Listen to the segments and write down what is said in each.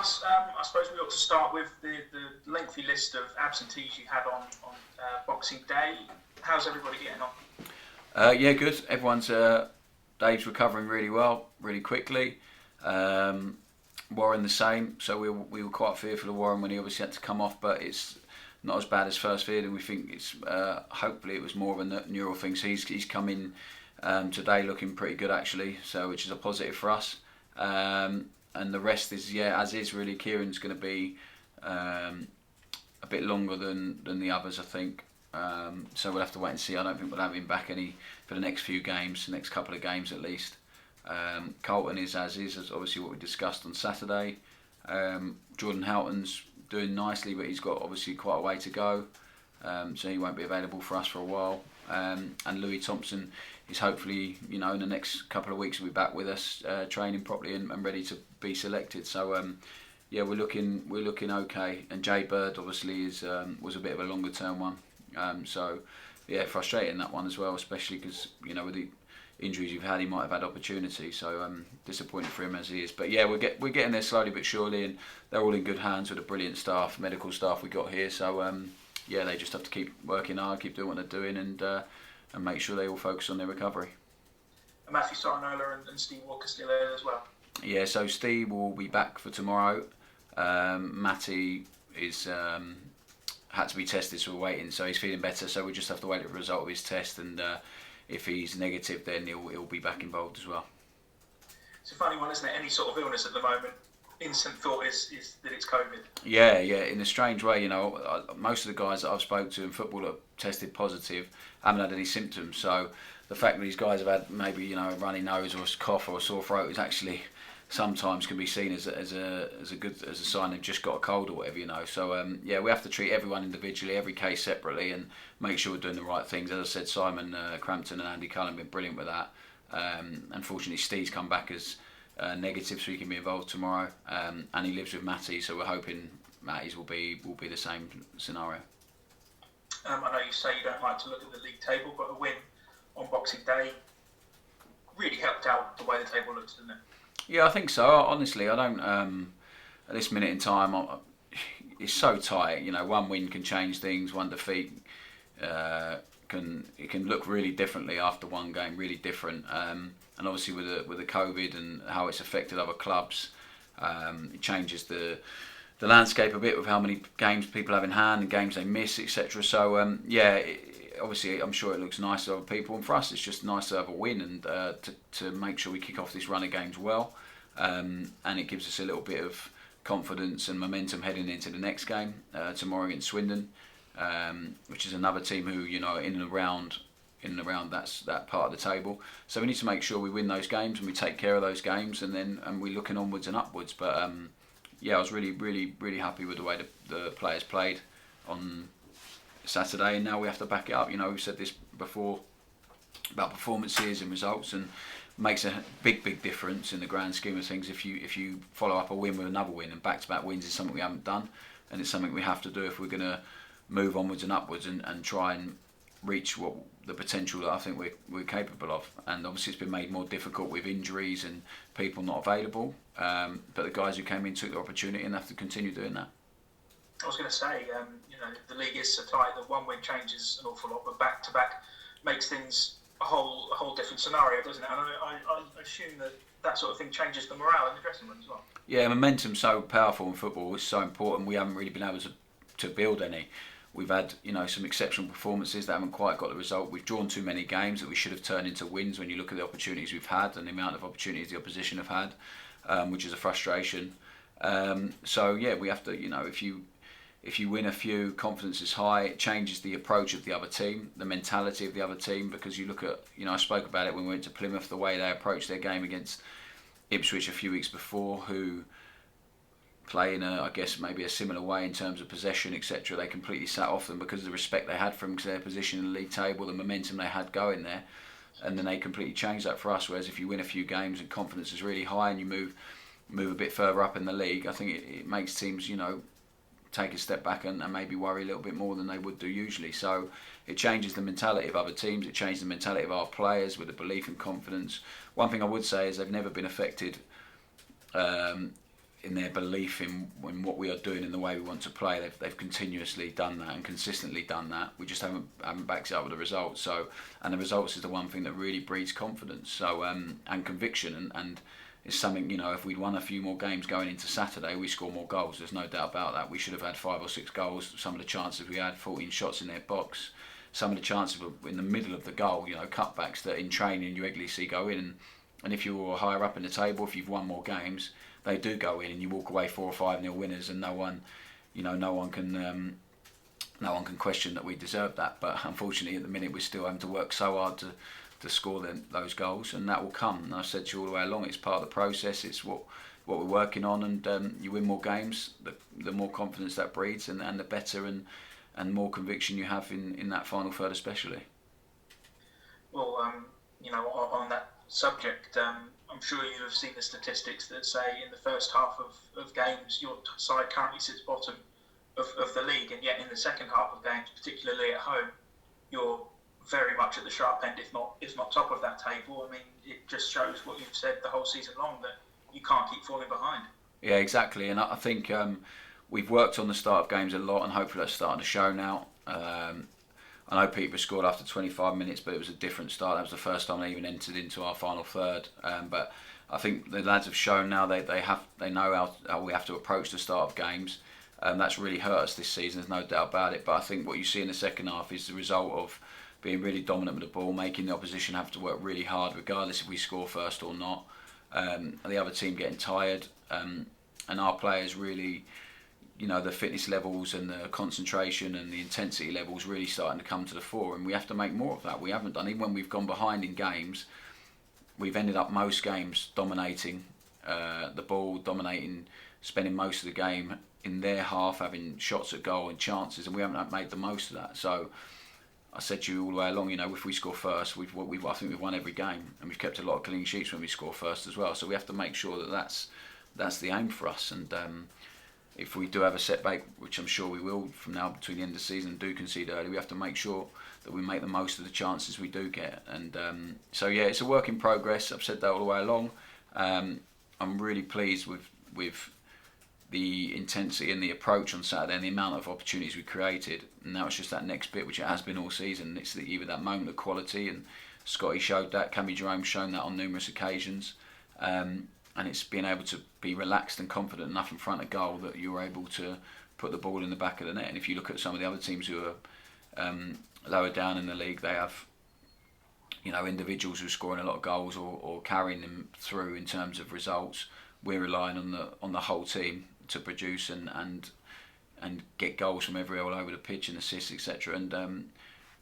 discuss. I suppose we ought to start with the lengthy list of absentees you had on Boxing Day. How's everybody getting on? Yeah, good. Everyone's Dave's recovering really well, really quickly. Warren the same. So we were quite fearful of Warren when he obviously had to come off, but it's not as bad as first feared, and we think it's hopefully it was more of a neural thing. So he's come in today looking pretty good actually, so which is a positive for us. And the rest is as is really. Kieran's going to be a bit longer than the others, I think. So we'll have to wait and see. I don't think we'll have him back any for the next few games, the next couple of games at least. Carlton is as obviously what we discussed on Saturday. Jordan Houghton's doing nicely, but he's got obviously quite a way to go, so he won't be available for us for a while. And Louis Thompson is hopefully, in the next couple of weeks will be back with us, training properly and ready to be selected. So we're looking okay. And Jay Bird obviously was a bit of a longer term one. Frustrating that one as well, especially because with the injuries you've had, he might have had opportunity. So disappointed for him as he is. But we're getting there slowly but surely, and they're all in good hands with a brilliant staff, medical staff we got here. So they just have to keep working hard, keep doing what they're doing, and make sure they all focus on their recovery. And Matthew Sarnola and Steve Walker still there as well. Yeah, so Steve will be back for tomorrow. Matty is had to be tested, so we're waiting. So he's feeling better. So we just have to wait for the result of his test, and if he's negative, then he'll be back involved as well. It's a funny one, isn't it? Any sort of illness at the moment, instant thought is that it's COVID. Yeah. In a strange way, most of the guys that I've spoken to in football that have tested positive haven't had any symptoms. So the fact that these guys have had maybe a runny nose or a cough or a sore throat is actually sometimes can be seen as a sign they've just got a cold or whatever. So we have to treat everyone individually, every case separately, and make sure we're doing the right things. As I said, Simon Crampton and Andy Cullen have been brilliant with that. Unfortunately, Steve's come back as negative, so he can be involved tomorrow, and he lives with Matty, so we're hoping Matty's will be the same scenario. I know you say you don't like to look at the league table, but a win on Boxing Day really helped out the way the table looks, didn't it? Yeah, I think so. Honestly, I don't. At this minute in time, it's so tight. One win can change things. One defeat can look really differently after one game. Really different. And obviously with the COVID and how it's affected other clubs, it changes the landscape a bit with how many games people have in hand and games they miss, etc. So obviously I'm sure it looks nice to other people, and for us it's just nice to have a win and to make sure we kick off this run of games well, and it gives us a little bit of confidence and momentum heading into the next game tomorrow against Swindon, which is another team who in and around that part of the table. So we need to make sure we win those games and we take care of those games, and we're looking onwards and upwards. But I was really, really, really happy with the way the players played on Saturday, and now we have to back it up. We've said this before about performances and results, and makes a big difference in the grand scheme of things if you follow up a win with another win, and back-to-back wins is something we haven't done, and it's something we have to do if we're going to move onwards and upwards and try and reach what the potential that I think we're capable of. And obviously it's been made more difficult with injuries and people not available, but the guys who came in took the opportunity and have to continue doing that. I was going to say, the league is so tight that one win changes an awful lot, but back-to-back makes things a whole different scenario, doesn't it? And I assume that sort of thing changes the morale in the dressing room as well. Yeah, momentum's so powerful in football. It's so important. We haven't really been able to build any. We've had some exceptional performances that haven't quite got the result. We've drawn too many games that we should have turned into wins when you look at the opportunities we've had and the amount of opportunities the opposition have had, which is a frustration. We have to, if you win a few, confidence is high. It changes the approach of the other team, the mentality of the other team, because you look at, I spoke about it when we went to Plymouth, the way they approached their game against Ipswich a few weeks before, who play in I guess maybe a similar way in terms of possession, etc. They completely sat off them because of the respect they had from their position in the league table, the momentum they had going there, and then they completely changed that for us. Whereas if you win a few games and confidence is really high and you move a bit further up in the league, I think it makes teams, take a step back and maybe worry a little bit more than they would do usually. So it changes the mentality of other teams, it changes the mentality of our players with the belief and confidence. One thing I would say is they've never been affected in their belief in what we are doing and the way we want to play. They've continuously done that and consistently done that. We just haven't backed it up with the results. So, and the results is the one thing that really breeds confidence. So and conviction and it's something, you know, if we'd won a few more games going into Saturday, we score more goals. There's no doubt about that. We should have had 5 or 6 goals. Some of the chances we had, 14 shots in their box. Some of the chances were in the middle of the goal, you know, cutbacks that in training you regularly see go in. And if you're higher up in the table, if you've won more games, they do go in, and you walk away 4 or 5-0 winners, and no one can question that we deserve that. But unfortunately, at the minute, we're still having to work so hard to score those goals, and that will come. And I've said to you all the way along, it's part of the process. It's what we're working on, and you win more games, the more confidence that breeds, and the better and more conviction you have in that final third, especially. Well, on that subject, I'm sure you have seen the statistics that say in the first half of games your side currently sits bottom of the league, and yet in the second half of games, particularly at home, you're very much at the sharp end, if not top of that table. I mean, it just shows what you've said the whole season long, that you can't keep falling behind. Yeah, exactly, and I think we've worked on the start of games a lot, and hopefully that's starting to show now. I know Peter scored after 25 minutes, but it was a different start. That was the first time they even entered into our final third. But I think the lads have shown now they know how we have to approach the start of games. That's really hurt us this season, there's no doubt about it. But I think what you see in the second half is the result of being really dominant with the ball, making the opposition have to work really hard, regardless if we score first or not. The other team getting tired, and our players really, you know, the fitness levels and the concentration and the intensity levels really starting to come to the fore, and we have to make more of that. We haven't done, even when we've gone behind in games, we've ended up most games dominating the ball, spending most of the game in their half, having shots at goal and chances, and we haven't made the most of that. So I said to you all the way along, you know, if we score first, I think we've won every game, and we've kept a lot of clean sheets when we score first as well. So we have to make sure that's the aim for us. And if we do have a setback, which I'm sure we will from now between the end of the season, and do concede early, we have to make sure that we make the most of the chances we do get. And so yeah, it's a work in progress. I've said that all the way along. I'm really pleased with the intensity and the approach on Saturday and the amount of opportunities we created. And now it's just that next bit, which it has been all season. It's either that moment of quality, and Scotty showed that, Cammy Jerome's shown that on numerous occasions. And it's being able to be relaxed and confident enough in front of goal that you're able to put the ball in the back of the net. And if you look at some of the other teams who are lower down in the league, they have, you know, individuals who are scoring a lot of goals or carrying them through in terms of results. We're relying on the whole team to produce and get goals from everywhere all over the pitch and assists, etc. And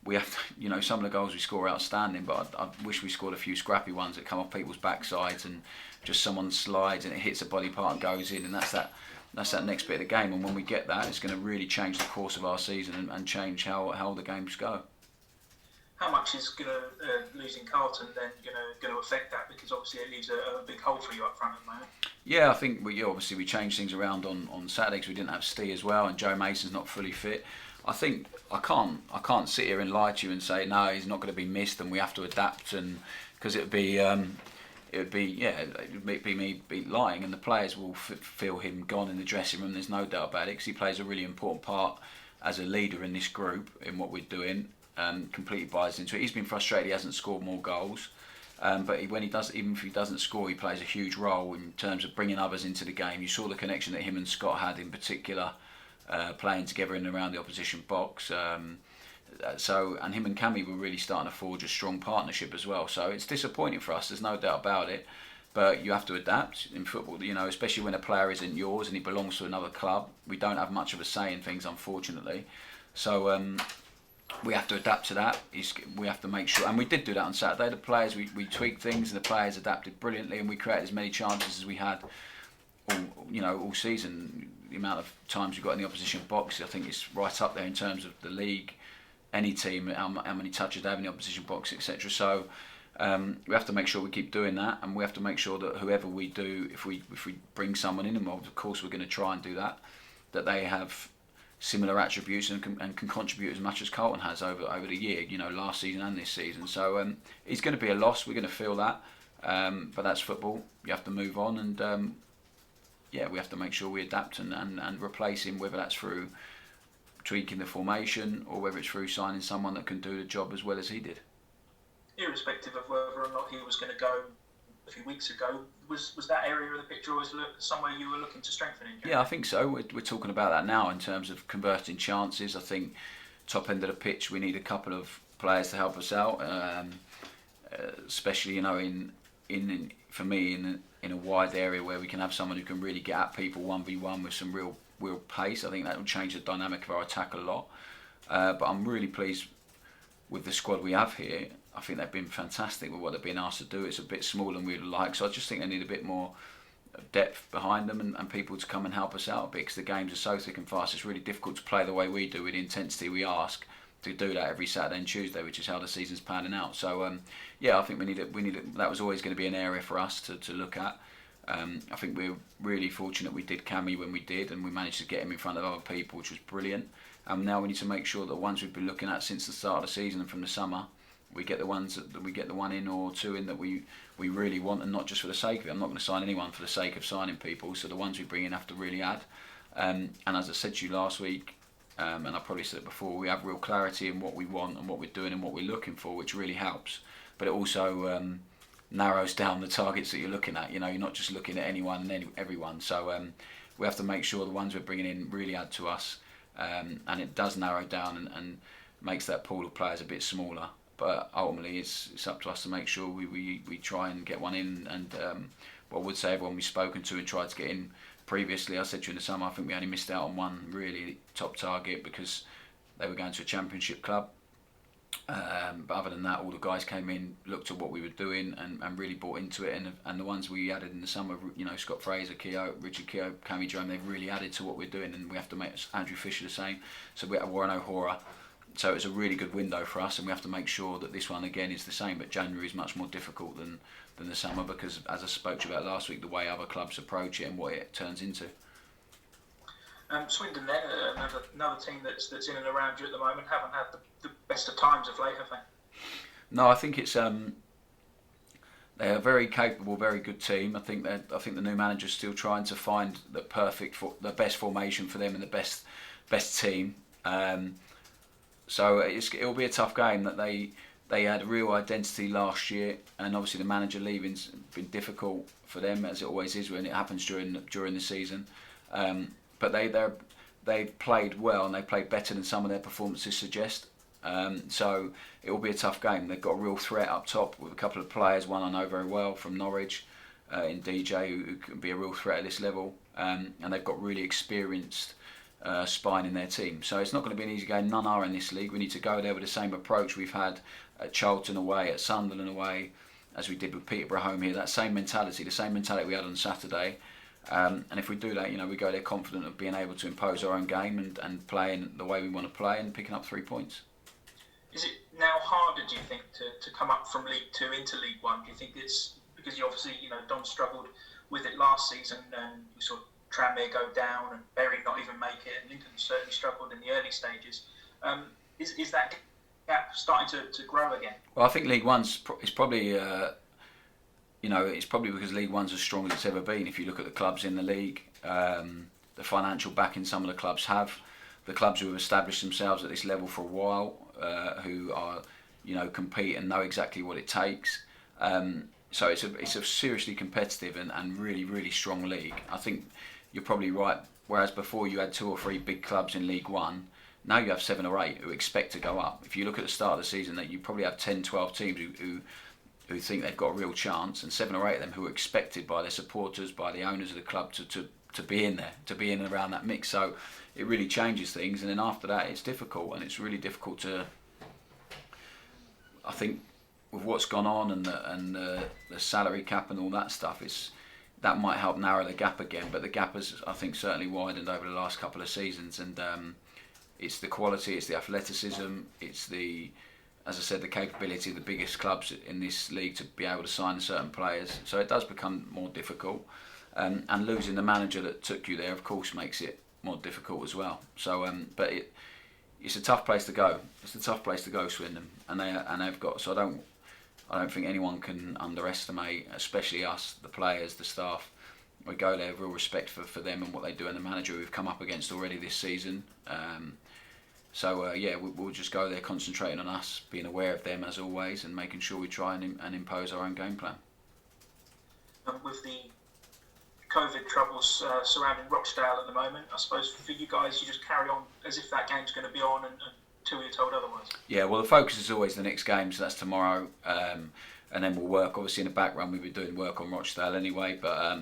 we have to, you know, some of the goals we score are outstanding, but I wish we scored a few scrappy ones that come off people's backsides and just someone slides and it hits a body part and goes in, and that's that next bit of the game. And when we get that, it's going to really change the course of our season and change how the games go. How much is losing Carlton then going to affect that? Because obviously it leaves a big hole for you up front at the moment. Yeah, I think we changed things around on Saturday because we didn't have Steve as well, and Joe Mason's not fully fit. I think I can't sit here and lie to you and say no, he's not going to be missed and we have to adapt, and because it would be me lying, and the players will feel him gone in the dressing room. There's no doubt about it, because he plays a really important part as a leader in this group in what we're doing. Completely buys into it. He's been frustrated he hasn't scored more goals, but when he does, even if he doesn't score, he plays a huge role in terms of bringing others into the game. You saw the connection that him and Scott had in particular, playing together in and around the opposition box. And him and Cammy were really starting to forge a strong partnership as well. So it's disappointing for us, there's no doubt about it, but you have to adapt in football, you know, especially when a player isn't yours and he belongs to another club. We don't have much of a say in things, unfortunately. So we have to adapt to that. We have to make sure, and we did do that on Saturday. The players, we tweaked things, and the players adapted brilliantly, and we created as many chances as we had all season. The amount of times we got in the opposition box, I think, is right up there in terms of the league. Any team, how many touches they have in the opposition box, etc. So we have to make sure we keep doing that, and we have to make sure that whoever we do, if we bring someone in, and of course we're going to try and do that they have similar attributes and can contribute as much as Carlton has over the year, you know, last season and this season. So it's going to be a loss. We're going to feel that, but that's football. You have to move on, and yeah, we have to make sure we adapt and replace him, whether that's through tweaking the formation or whether it's through signing someone that can do the job as well as he did. Irrespective of whether or not he was going to go a few weeks ago, was that area of the picture always somewhere you were looking to strengthen in? Yeah, I think so. We're talking about that now in terms of converting chances. I think top end of the pitch, we need a couple of players to help us out, especially in for me in a wide area where we can have someone who can really get at people 1v1 with some real pace. I think that will change the dynamic of our attack a lot. But I'm really pleased with the squad we have here. I think they've been fantastic with what they've been asked to do. It's a bit smaller than we'd like, so I just think they need a bit more depth behind them and people to come and help us out a bit, because the games are so thick and fast. It's really difficult to play the way we do with the intensity we ask to do that every Saturday and Tuesday, which is how the season's panning out. So yeah, I think we need it. That was always going to be an area for us to look at. I think we're really fortunate we did Cammy when we did, and we managed to get him in front of other people, which was brilliant. Now we need to make sure that the ones we've been looking at since the start of the season and from the summer, we get the ones that we get the one in or two in that we really want, and not just for the sake of it. I'm not going to sign anyone for the sake of signing people, so the ones we bring in have to really add. And as I said to you last week, and I probably said it before, we have real clarity in what we want and what we're doing and what we're looking for, which really helps. But it also narrows down the targets that you're looking at. You know, you're not just looking at anyone and everyone. So we have to make sure the ones we're bringing in really add to us, and it does narrow down and makes that pool of players a bit smaller. But ultimately, it's up to us to make sure we try and get one in. And what I would say, everyone we've spoken to and tried to get in previously, I said to you in the summer, I think we only missed out on one really top target because they were going to a championship club. But other than that, all the guys came in, looked at what we were doing, and really bought into it. And the ones we added in the summer, you know, Scott Fraser, Richard Keogh, Cammy Jerome, they've really added to what we're doing, and we have to make Andrew Fisher the same. So we have Warren O'Hora. So it's a really good window for us, and we have to make sure that this one again is the same. But January is much more difficult than the summer because, as I spoke to you about last week, the way other clubs approach it and what it turns into. Swindon then, another team that's in and around you at the moment, haven't had the best of times of late, have they? No, I think it's they're a very capable, very good team. I think the new manager's still trying to find the best formation for them and the best team. So it'll be a tough game. That they had a real identity last year, and obviously the manager leaving's been difficult for them, as it always is when it happens during the season. But they've played well, and they played better than some of their performances suggest. So it will be a tough game. They've got a real threat up top with a couple of players. One I know very well from Norwich, in DJ, who can be a real threat at this level. And they've got really experienced spine in their team. So it's not going to be an easy game. None are in this league. We need to go there with the same approach we've had at Charlton away, at Sunderland away, as we did with Peterborough home here. That same mentality, the same mentality we had on Saturday. And if we do that, you know, we go there confident of being able to impose our own game and playing the way we want to play and picking up 3 points. Is it now harder, do you think, to come up from League 2 into League 1? Do you think it's because you obviously, you know, Don struggled with it last season, and you saw Tranmere go down and Bury not even make it, and Lincoln certainly struggled in the early stages. Is that gap starting to grow again? Well, I think League 1's is probably, it's probably because League 1's as strong as it's ever been. If you look at the clubs in the league, the financial backing some of the clubs have, the clubs who have established themselves at this level for a while, who are, you know, compete and know exactly what it takes. So it's a seriously competitive and really, really strong league. I think you're probably right. Whereas before you had 2 or 3 big clubs in League 1, now you have 7 or 8 who expect to go up. If you look at the start of the season, that you probably have 10, 12 teams who think they've got a real chance, and 7 or 8 of them who are expected by their supporters, by the owners of the club to be in there, to be in and around that mix. So it really changes things, and then after that it's difficult, and it's really difficult to, I think, with what's gone on and the salary cap and all that stuff, that might help narrow the gap again. But the gap has, I think, certainly widened over the last couple of seasons, and it's the quality, it's the athleticism, it's the, as I said, the capability of the biggest clubs in this league to be able to sign certain players. So it does become more difficult, and losing the manager that took you there, of course, makes it more difficult as well. So, but it's a tough place to go. It's a tough place to go, Swindon, and they've got. So I don't think anyone can underestimate, especially us, the players, the staff, we go there with real respect for them and what they do and the manager we've come up against already this season. We'll just go there concentrating on us, being aware of them as always, and making sure we try and impose our own game plan. With the COVID troubles surrounding Rochdale at the moment, I suppose for you guys, you just carry on as if that game's going to be on until you're told otherwise. Yeah, well, the focus is always the next game, so that's tomorrow, and then we'll work. Obviously, in the background, we've been doing work on Rochdale anyway, but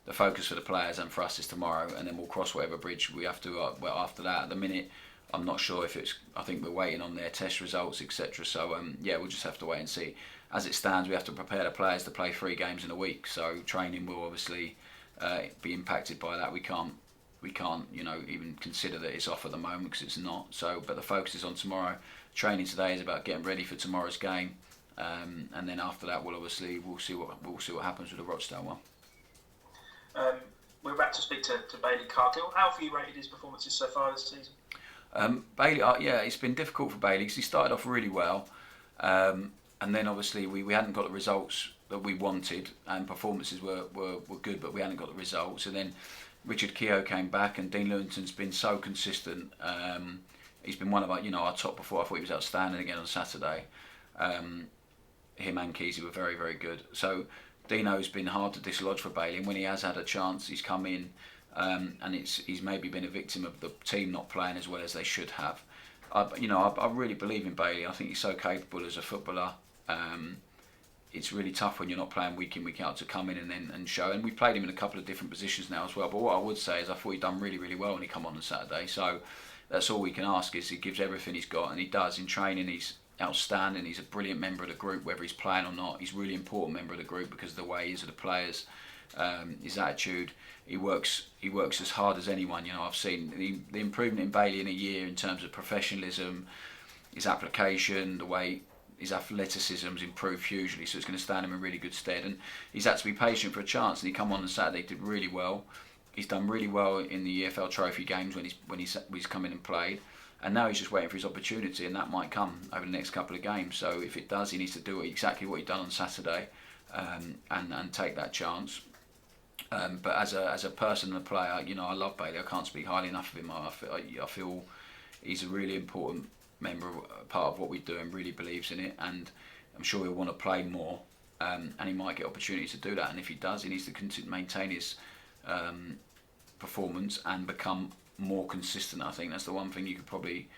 the focus for the players and for us is tomorrow, and then we'll cross whatever bridge we have to. After that, at the minute, I'm not sure if it's. I think we're waiting on their test results, etc. So we'll just have to wait and see. As it stands, we have to prepare the players to play 3 games in a week, so training will obviously be impacted by that. We can't even consider that it's off at the moment because it's not. So, but the focus is on tomorrow. Training today is about getting ready for tomorrow's game, and then after that, we'll see what happens with the Rochdale one. We're about to speak to Bailey Cargill. How have you rated his performances so far this season? Bailey, it's been difficult for Bailey because he started off really well, and then obviously we hadn't got the results that we wanted, and performances were good, but we hadn't got the results. And then Richard Keogh came back, and Dean Lewington's been so consistent. He's been one of our top performers. I thought he was outstanding again on Saturday. Him and Kesey were very, very good. So Dino's been hard to dislodge for Bailey, and when he has had a chance, he's come in, and he's maybe been a victim of the team not playing as well as they should have. I really believe in Bailey. I think he's so capable as a footballer. It's really tough when you're not playing week in, week out to come in and show. And we've played him in a couple of different positions now as well. But what I would say is I thought he'd done really, really well when he come on Saturday. So that's all we can ask is he gives everything he's got, and he does in training. He's outstanding. He's a brilliant member of the group, whether he's playing or not. He's a really important member of the group because of the way he is with the players, his attitude. He works as hard as anyone. I've seen the improvement in Bailey in a year in terms of professionalism, his application, the way his athleticism's improved hugely, so it's going to stand him in really good stead. And he's had to be patient for a chance, and he come on Saturday, did really well. He's done really well in the EFL Trophy games when he's come in and played, and now he's just waiting for his opportunity, and that might come over the next couple of games. So if it does, he needs to do exactly what he done on Saturday, and take that chance. But as a person and a player, I love Bailey. I can't speak highly enough of him. I feel he's a really important member, part of what we do, and really believes in it, and I'm sure he'll want to play more, and he might get opportunities to do that, and if he does, he needs to maintain his performance and become more consistent. I think that's the one thing you could probably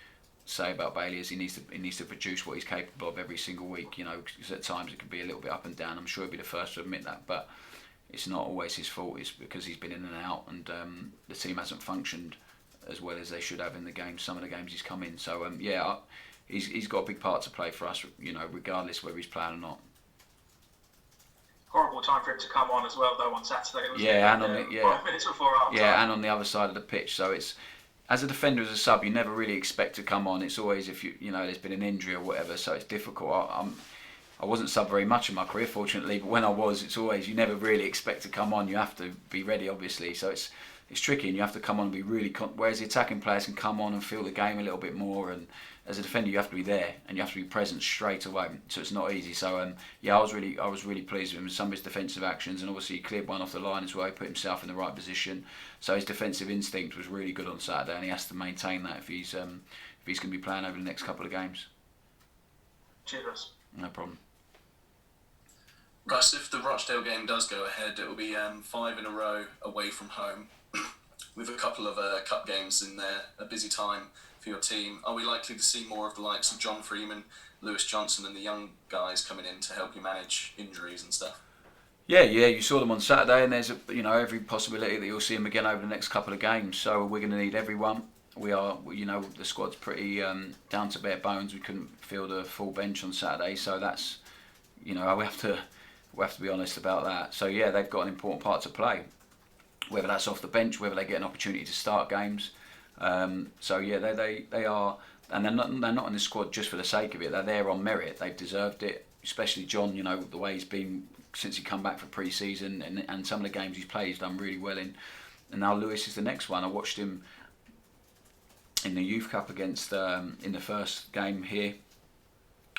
say about Bailey is he needs to produce what he's capable of every single week, because at times it can be a little bit up and down. I'm sure he'll be the first to admit that, but it's not always his fault. It's because he's been in and out, and the team hasn't functioned as well as they should have in the games. Some of the games he's come in. So he's got a big part to play for us, regardless whether he's playing or not. Horrible time for him to come on as well, though, on Saturday. Wasn't it? 5 minutes before half time. Yeah, and on the other side of the pitch. So it's, as a defender, as a sub, you never really expect to come on. It's always if there's been an injury or whatever. So it's difficult. I wasn't sub very much in my career, fortunately, but when I was, it's always you never really expect to come on. You have to be ready, obviously. So it's tricky, and you have to come on and be really. Whereas the attacking players can come on and feel the game a little bit more, and as a defender, you have to be there and you have to be present straight away. So it's not easy. So I was really pleased with him. Some of his defensive actions, and obviously he cleared one off the line as well. He put himself in the right position. So his defensive instinct was really good on Saturday, and he has to maintain that if he's going to be playing over the next couple of games. Cheers. No problem. Russ, if the Rochdale game does go ahead, it will be 5 in a row away from home, with a couple of cup games in there, a busy time for your team. Are we likely to see more of the likes of John Freeman, Lewis Johnson and the young guys coming in to help you manage injuries and stuff? Yeah, you saw them on Saturday, and there's every possibility that you'll see them again over the next couple of games. So we're going to need everyone. We are, the squad's pretty down to bare bones. We couldn't field a full bench on Saturday, so that's, we have to be honest about that. So yeah, they've got an important part to play, whether that's off the bench, whether they get an opportunity to start games. So yeah, they are, and they're not in the squad just for the sake of it. They're there on merit. They've deserved it, especially John. The way he's been since he come back for pre-season, and some of the games he's played, he's done really well in. And now Lewis is the next one. I watched him in the Youth Cup against in the first game here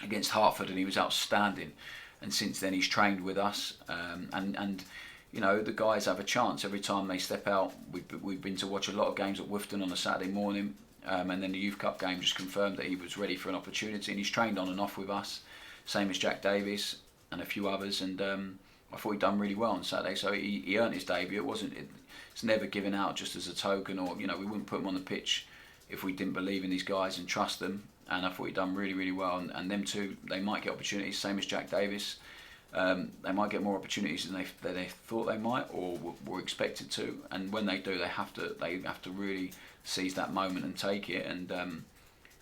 against Hertford, and he was outstanding. And since then he's trained with us, and you know, the guys have a chance every time they step out. We've been to watch a lot of games at Woughton on a Saturday morning, and then the Youth Cup game just confirmed that he was ready for an opportunity, and he's trained on and off with us, same as Jack Davis and a few others, and I thought he'd done really well on Saturday, so he earned his debut. It's never given out just as a token, or, you know, we wouldn't put him on the pitch if we didn't believe in these guys and trust them, and I thought he'd done really, really well, and them two, they might get opportunities, same as Jack Davis. They might get more opportunities than they thought they might or were expected to, and when they do, they have to really seize that moment and take it. And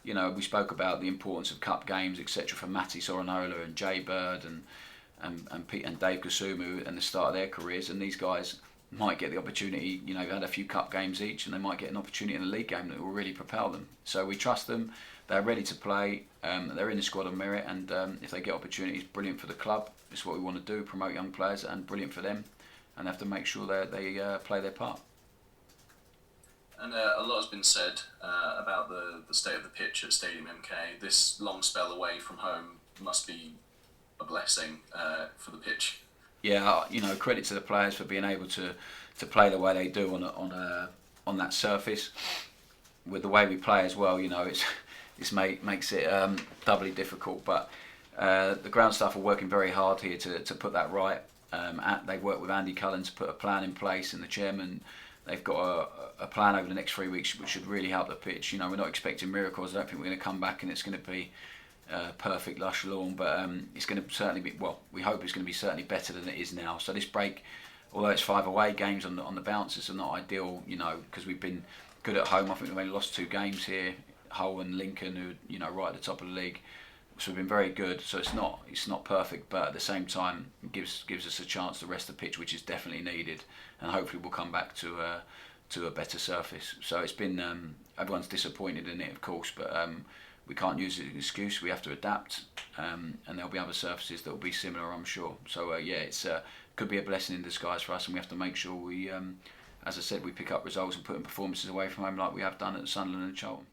you know, we spoke about the importance of cup games, etc., for Matty Soranola and Jay Bird and Pete and Dave Kasumu and the start of their careers, and these guys might get the opportunity. You know, they've had a few cup games each, and they might get an opportunity in the league game that will really propel them. So we trust them. They're ready to play. They're in the squad of merit, and if they get opportunities, brilliant for the club. It's what we want to do: promote young players, and brilliant for them. And they have to make sure that they play their part. And a lot has been said about the state of the pitch at Stadium MK. This long spell away from home must be a blessing for the pitch. Yeah, you know, credit to the players for being able to play the way they do on that surface. With the way we play as well, you know, it makes it doubly difficult. But the ground staff are working very hard here to put that right. They've worked with Andy Cullen to put a plan in place, and the chairman. They've got a plan over the next 3 weeks which should really help the pitch. You know, we're not expecting miracles. I don't think we're going to come back and it's going to be perfect lush lawn, but it's going to certainly be, well, we hope it's going to be certainly better than it is now. So this break, although it's 5 away games on the bounces, are not ideal, you know, because we've been good at home. I think we've only lost 2 games here, Hull and Lincoln, who, you know, right at the top of the league. So we've been very good. So it's not perfect, but at the same time, it gives us a chance to rest the pitch, which is definitely needed, and hopefully we'll come back to a better surface. So it's been everyone's disappointed in it, of course, but we can't use it as an excuse. We have to adapt, and there'll be other surfaces that will be similar, I'm sure. So yeah, it's could be a blessing in disguise for us, and we have to make sure we, as I said, we pick up results and put in performances away from home like we have done at Sunderland and Charlton.